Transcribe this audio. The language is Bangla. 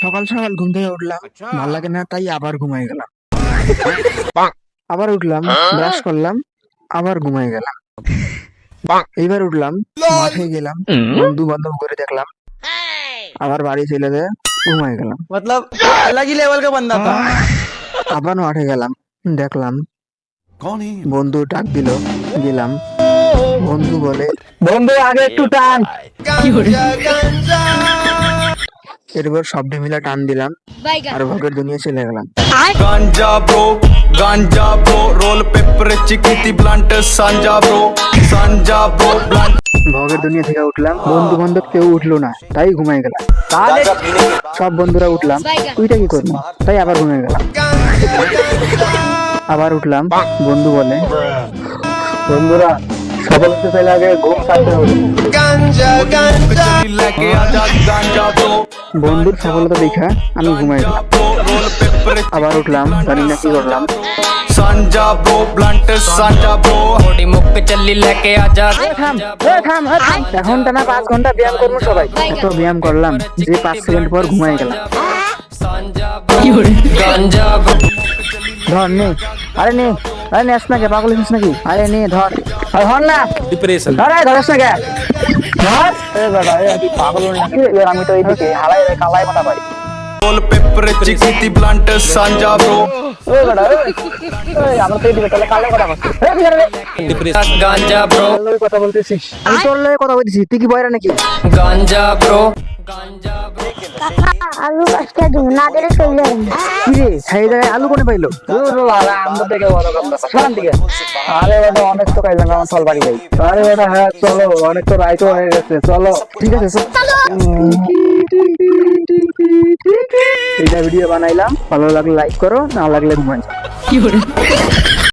সকাল সকাল ঘুম থেকে উঠলাম, ভাল লাগে না তাই আবার ঘুমাই গেলাম। আবার উঠলাম, ব্রাশ করলাম, আবার ঘুমাই গেলাম। এইবার উঠলাম, মাঠে গেলাম, বন্ধু বান্ধব করে দেখলাম, আবার বাড়ি চলে যেয়ে ঘুমাই গেলাম। मतलब अलग ही लेवल का बंदा था। আবার মাঠে গেলাম, দেখলাম कौन है ये? বন্ধু ডাক দিল, গেলাম। বন্ধু বলে, বন্ধু আগে একটু টান। এরপর শব্দে মিলে টান দিলাম আর ভগের দুনিয়া চলে গেলাম। गांजा ब्रो रोल पेपर चिकिती ब्लंट सांजा ब्रो ब्लंट ভগের দুনিয়া থেকে উঠলাম, বন্ধু বান্ধব কেউ উঠলো না তাই ঘুমাই গেলাম। সব বন্ধুরা উঠলাম, তুইটা কি করবো তাই আবার ঘুমিয়ে গেলাম। আবার উঠলাম, বন্ধু বলে, বন্ধুরা সকাল উঠতে চাইলে আগে ঘুম ছাড়তে হবে। लेके आजा गांजा ब्रो বন্ধুর সফলতা দেখা আমি ঘুমাই গেলাম। रोल पेपर আবার উঠলাম, জানি না কি করলাম। सांजा ब्रो ब्लंट सांजा ब्रो थोड़ी मुख पे चली लेके आजा এখন টানা 5 ঘন্টা ব্যায়াম করবো সবাই। এত ব্যায়াম করলাম যে 5 সেকেন্ড পর ঘুমাই গেলাম। गांजा ধর নে, আরে নে, আরে নেস না কে, পাগল হইছিস নাকি? আরে নে ধর, আরে ধর না, डिप्रेशन আরে ধরস না কে, ধর। এ বাবা, এ কি পাগল হলি নাকি? এবার আমি তো এইদিকে হালাই কালাই মাথা পাই। रोल पेपर चिकिती ब्लंट सांजा ब्रो ও বড়া, এই আমরা তো এইদিকে তাহলে কালাই কথা বলছিস। এ কি রে, डिप्रेशन गांजा ब्रो তোর লগে কথা বলতেছিস? আমি তোর লগে কথা বলতেছি, তুই কি বয়রা নাকি? गांजा ब्रो আলু গাছটা না দিলে চলে যাবে। কি রে, সেই জায়গায় আলু কোনে পাইলো? আমরা থেকে বড় কথা সরান দিকে। আরে বাবা, অনেক তো খাইলাম, আমার ফল বাড়ি যাই। আরে বাবা, হ্যাঁ চলো, অনেক তো রাইতো হয়ে গেছে, চলো। ঠিক আছে চলো। এইটা ভিডিও বানাইলাম, ভালো লাগলে লাইক করো, না লাগলে ঘুমাই।